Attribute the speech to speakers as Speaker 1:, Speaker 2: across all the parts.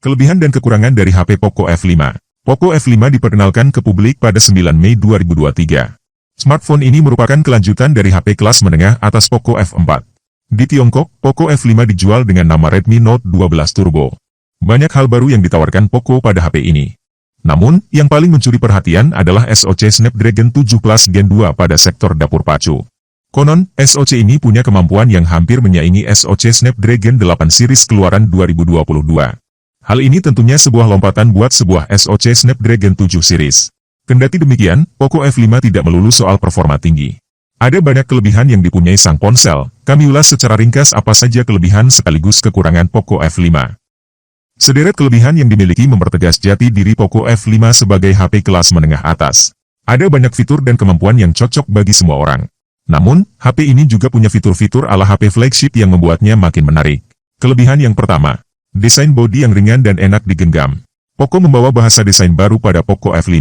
Speaker 1: Kelebihan dan kekurangan dari HP Poco F5. Poco F5 diperkenalkan ke publik pada 9 Mei 2023. Smartphone ini merupakan kelanjutan dari HP kelas menengah atas Poco F4. Di Tiongkok, Poco F5 dijual dengan nama Redmi Note 12 Turbo. Banyak hal baru yang ditawarkan Poco pada HP ini. Namun, yang paling mencuri perhatian adalah SoC Snapdragon 7 Plus Gen 2 pada sektor dapur pacu. Konon, SoC ini punya kemampuan yang hampir menyaingi SoC Snapdragon 8 series keluaran 2022. Hal ini tentunya sebuah lompatan buat sebuah SoC Snapdragon 7 series. Kendati demikian, Poco F5 tidak melulu soal performa tinggi. Ada banyak kelebihan yang dipunyai sang ponsel. Kami ulas secara ringkas apa saja kelebihan sekaligus kekurangan Poco F5. Sederet kelebihan yang dimiliki mempertegas jati diri Poco F5 sebagai HP kelas menengah atas. Ada banyak fitur dan kemampuan yang cocok bagi semua orang. Namun, HP ini juga punya fitur-fitur ala HP flagship yang membuatnya makin menarik. Kelebihan yang pertama, desain bodi yang ringan dan enak digenggam. Poco membawa bahasa desain baru pada Poco F5.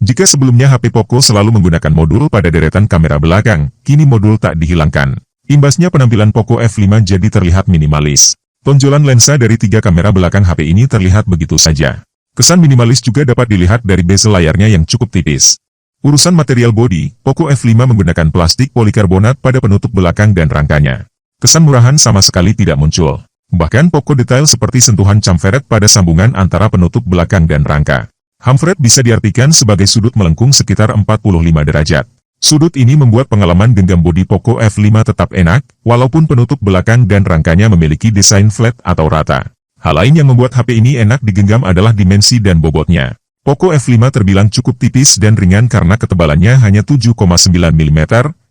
Speaker 1: Jika sebelumnya HP Poco selalu menggunakan modul pada deretan kamera belakang, kini modul tak dihilangkan. Imbasnya penampilan Poco F5 jadi terlihat minimalis. Tonjolan lensa dari 3 kamera belakang HP ini terlihat begitu saja. Kesan minimalis juga dapat dilihat dari bezel layarnya yang cukup tipis. Urusan material bodi, Poco F5 menggunakan plastik polikarbonat pada penutup belakang dan rangkanya. Kesan murahan sama sekali tidak muncul. Bahkan Poco detail seperti sentuhan chamferet pada sambungan antara penutup belakang dan rangka. Chamferet bisa diartikan sebagai sudut melengkung sekitar 45 derajat. Sudut ini membuat pengalaman genggam bodi Poco F5 tetap enak, walaupun penutup belakang dan rangkanya memiliki desain flat atau rata. Hal lain yang membuat HP ini enak digenggam adalah dimensi dan bobotnya. Poco F5 terbilang cukup tipis dan ringan karena ketebalannya hanya 7,9 mm,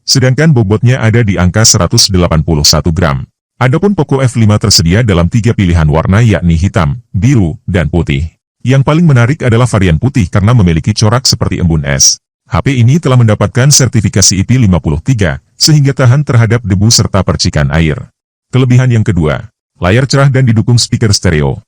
Speaker 1: sedangkan bobotnya ada di angka 181 gram. Adapun Poco F5 tersedia dalam 3 pilihan warna yakni hitam, biru, dan putih. Yang paling menarik adalah varian putih karena memiliki corak seperti embun es. HP ini telah mendapatkan sertifikasi IP53, sehingga tahan terhadap debu serta percikan air. Kelebihan yang kedua, layar cerah dan didukung speaker stereo.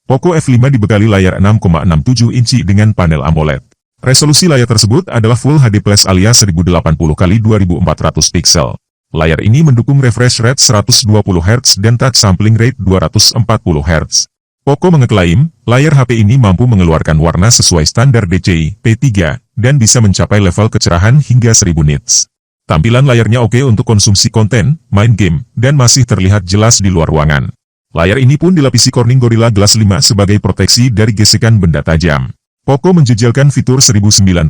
Speaker 1: Poco F5 dibekali layar 6,67 inci dengan panel AMOLED. Resolusi layar tersebut adalah Full HD Plus alias 1080x2400 pixel. Layar ini mendukung refresh rate 120 Hz dan touch sampling rate 240 Hz. Poco mengeklaim, layar HP ini mampu mengeluarkan warna sesuai standar DCI P3, dan bisa mencapai level kecerahan hingga 1000 nits. Tampilan layarnya oke untuk konsumsi konten, main game, dan masih terlihat jelas di luar ruangan. Layar ini pun dilapisi Corning Gorilla Glass 5 sebagai proteksi dari gesekan benda tajam. Poco menjejelkan fitur 1920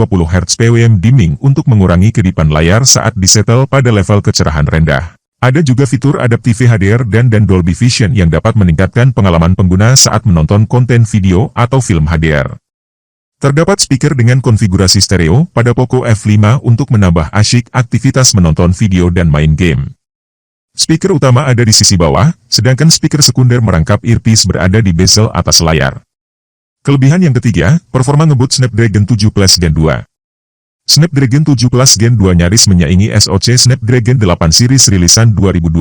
Speaker 1: Hz PWM dimming untuk mengurangi kedipan layar saat disetel pada level kecerahan rendah. Ada juga fitur Adaptive HDR dan Dolby Vision yang dapat meningkatkan pengalaman pengguna saat menonton konten video atau film HDR. Terdapat speaker dengan konfigurasi stereo pada Poco F5 untuk menambah asyik aktivitas menonton video dan main game. Speaker utama ada di sisi bawah, sedangkan speaker sekunder merangkap earpiece berada di bezel atas layar. Kelebihan yang ketiga, performa ngebut Snapdragon 7 Plus Gen 2. Snapdragon 7 Plus Gen 2 nyaris menyaingi SoC Snapdragon 8 series rilisan 2022.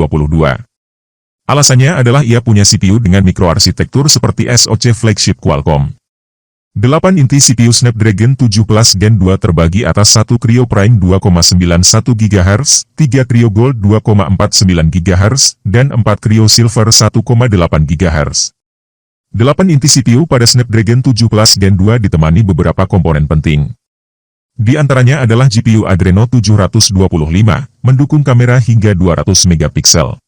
Speaker 1: Alasannya adalah ia punya CPU dengan mikroarsitektur seperti SoC flagship Qualcomm. 8 inti CPU Snapdragon 7 Plus Gen 2 terbagi atas 1 Kryo Prime 2,91 GHz, 3 Kryo Gold 2,49 GHz, dan 4 Kryo Silver 1,8 GHz. 8 inti CPU pada Snapdragon 7 Plus Gen 2 ditemani beberapa komponen penting. Di antaranya adalah GPU Adreno 725, mendukung kamera hingga 200 megapiksel.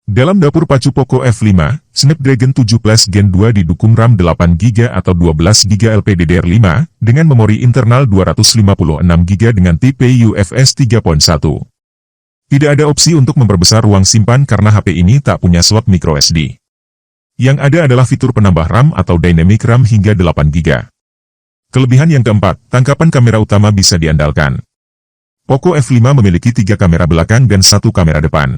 Speaker 1: Dalam dapur pacu Poco F5, Snapdragon 7 Plus Gen 2 didukung RAM 8GB atau 12GB LPDDR5, dengan memori internal 256GB dengan tipe UFS 3.1. Tidak ada opsi untuk memperbesar ruang simpan karena HP ini tak punya slot microSD. Yang ada adalah fitur penambah RAM atau Dynamic RAM hingga 8GB. Kelebihan yang keempat, tangkapan kamera utama bisa diandalkan. Poco F5 memiliki 3 kamera belakang dan 1 kamera depan.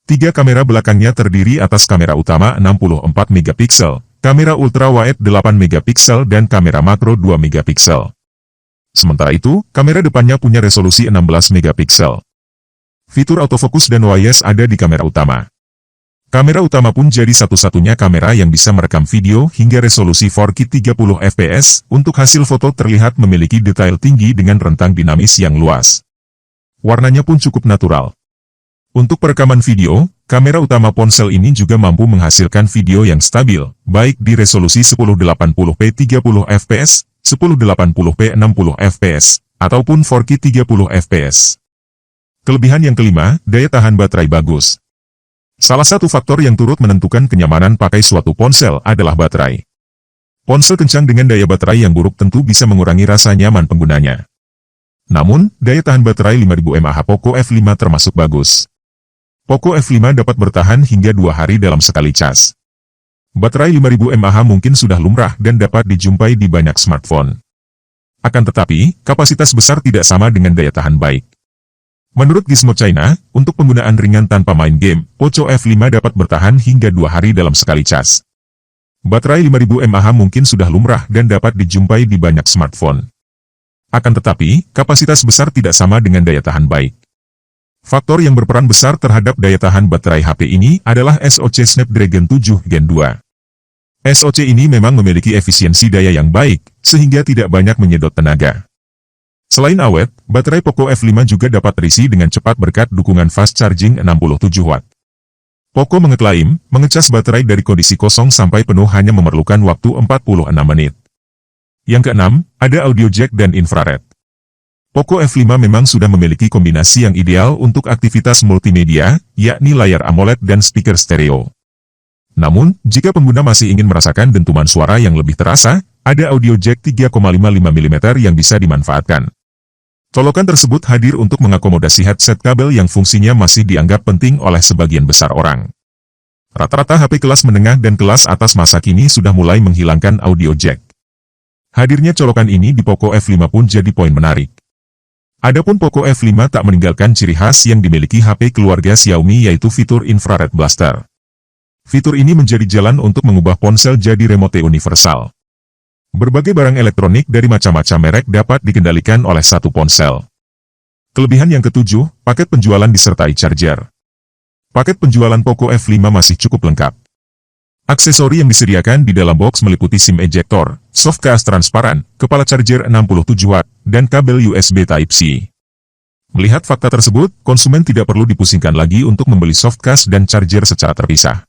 Speaker 1: 3 kamera belakangnya terdiri atas kamera utama 64 megapiksel, kamera ultrawide 8 megapiksel dan kamera makro 2 megapiksel. Sementara itu, kamera depannya punya resolusi 16 megapiksel. Fitur autofocus dan OIS ada di kamera utama. Kamera utama pun jadi satu-satunya kamera yang bisa merekam video hingga resolusi 4K 30 fps, untuk hasil foto terlihat memiliki detail tinggi dengan rentang dinamis yang luas. Warnanya pun cukup natural. Untuk perekaman video, kamera utama ponsel ini juga mampu menghasilkan video yang stabil, baik di resolusi 1080p 30fps, 1080p 60fps, ataupun 4K 30fps. Kelebihan yang kelima, daya tahan baterai bagus. Salah satu faktor yang turut menentukan kenyamanan pakai suatu ponsel adalah baterai. Ponsel kencang dengan daya baterai yang buruk tentu bisa mengurangi rasa nyaman penggunanya. Namun, daya tahan baterai 5000 mAh Poco F5 termasuk bagus. Poco F5 dapat bertahan hingga 2 hari dalam sekali cas. Baterai 5000 mAh mungkin sudah lumrah dan dapat dijumpai di banyak smartphone. Akan tetapi, kapasitas besar tidak sama dengan daya tahan baik. Menurut Gizmo China, untuk penggunaan ringan tanpa main game, Poco F5 dapat bertahan hingga 2 hari dalam sekali cas. Baterai 5000 mAh mungkin sudah lumrah dan dapat dijumpai di banyak smartphone. Akan tetapi, kapasitas besar tidak sama dengan daya tahan baik. Faktor yang berperan besar terhadap daya tahan baterai HP ini adalah SoC Snapdragon 7 Gen 2. SoC ini memang memiliki efisiensi daya yang baik, sehingga tidak banyak menyedot tenaga. Selain awet, baterai Poco F5 juga dapat terisi dengan cepat berkat dukungan fast charging 67 Watt. Poco mengeklaim, mengecas baterai dari kondisi kosong sampai penuh hanya memerlukan waktu 46 menit. Yang keenam, ada audio jack dan infrared. Poco F5 memang sudah memiliki kombinasi yang ideal untuk aktivitas multimedia, yakni layar AMOLED dan speaker stereo. Namun, jika pengguna masih ingin merasakan dentuman suara yang lebih terasa, ada audio jack 3,55 mm yang bisa dimanfaatkan. Colokan tersebut hadir untuk mengakomodasi headset kabel yang fungsinya masih dianggap penting oleh sebagian besar orang. Rata-rata HP kelas menengah dan kelas atas masa kini sudah mulai menghilangkan audio jack. Hadirnya colokan ini di Poco F5 pun jadi poin menarik. Adapun Poco F5 tak meninggalkan ciri khas yang dimiliki HP keluarga Xiaomi yaitu fitur Infrared Blaster. Fitur ini menjadi jalan untuk mengubah ponsel jadi remote universal. Berbagai barang elektronik dari macam-macam merek dapat dikendalikan oleh satu ponsel. Kelebihan yang ketujuh, paket penjualan disertai charger. Paket penjualan Poco F5 masih cukup lengkap. Aksesori yang disediakan di dalam box meliputi SIM ejector, soft case transparan, kepala charger 67 Watt, dan kabel USB Type-C. Melihat fakta tersebut, konsumen tidak perlu dipusingkan lagi untuk membeli soft case dan charger secara terpisah.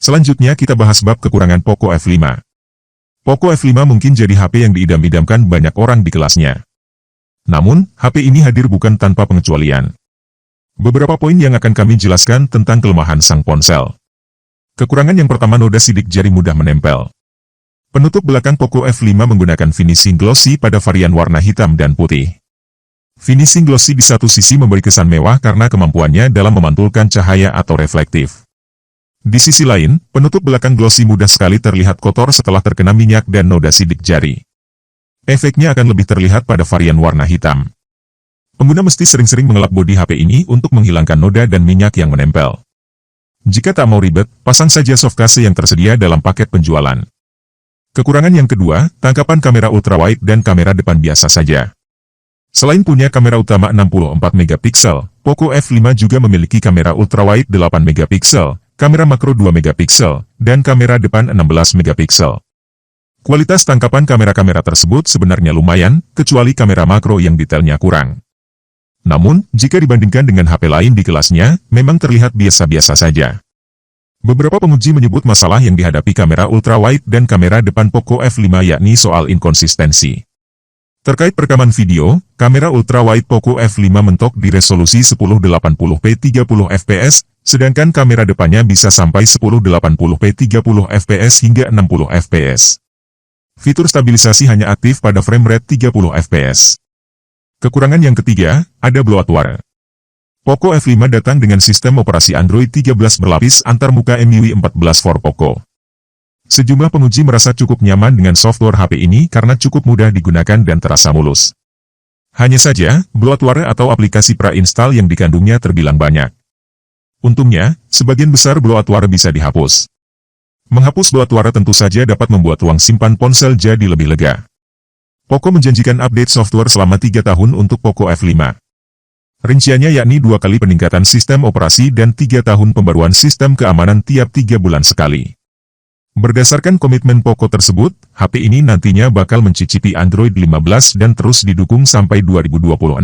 Speaker 1: Selanjutnya kita bahas bab kekurangan Poco F5. Poco F5 mungkin jadi HP yang diidam-idamkan banyak orang di kelasnya. Namun, HP ini hadir bukan tanpa pengecualian. Beberapa poin yang akan kami jelaskan tentang kelemahan sang ponsel. Kekurangan yang pertama, noda sidik jari mudah menempel. Penutup belakang Poco F5 menggunakan finishing glossy pada varian warna hitam dan putih. Finishing glossy di satu sisi memberi kesan mewah karena kemampuannya dalam memantulkan cahaya atau reflektif. Di sisi lain, penutup belakang glossy mudah sekali terlihat kotor setelah terkena minyak dan noda sidik jari. Efeknya akan lebih terlihat pada varian warna hitam. Pengguna mesti sering-sering mengelap bodi HP ini untuk menghilangkan noda dan minyak yang menempel. Jika tak mau ribet, pasang saja softcase yang tersedia dalam paket penjualan. Kekurangan yang kedua, tangkapan kamera ultrawide dan kamera depan biasa saja. Selain punya kamera utama 64 megapiksel, Poco F5 juga memiliki kamera ultrawide 8 megapiksel, kamera makro 2 megapiksel, dan kamera depan 16 megapiksel. Kualitas tangkapan kamera-kamera tersebut sebenarnya lumayan, kecuali kamera makro yang detailnya kurang. Namun, jika dibandingkan dengan HP lain di kelasnya, memang terlihat biasa-biasa saja. Beberapa penguji menyebut masalah yang dihadapi kamera ultrawide dan kamera depan Poco F5 yakni soal inkonsistensi. Terkait perekaman video, kamera ultrawide Poco F5 mentok di resolusi 1080p 30fps, sedangkan kamera depannya bisa sampai 1080p 30fps hingga 60fps. Fitur stabilisasi hanya aktif pada frame rate 30fps. Kekurangan yang ketiga, ada bloatware. Poco F5 datang dengan sistem operasi Android 13 berlapis antarmuka MIUI 14 for Poco. Sejumlah penguji merasa cukup nyaman dengan software HP ini karena cukup mudah digunakan dan terasa mulus. Hanya saja, bloatware atau aplikasi pra-install yang dikandungnya terbilang banyak. Untungnya, sebagian besar bloatware bisa dihapus. Menghapus bloatware tentu saja dapat membuat ruang simpan ponsel jadi lebih lega. Poco menjanjikan update software selama 3 tahun untuk Poco F5. Rinciannya yakni 2 kali peningkatan sistem operasi dan 3 tahun pembaruan sistem keamanan tiap 3 bulan sekali. Berdasarkan komitmen Poco tersebut, HP ini nantinya bakal mencicipi Android 15 dan terus didukung sampai 2026.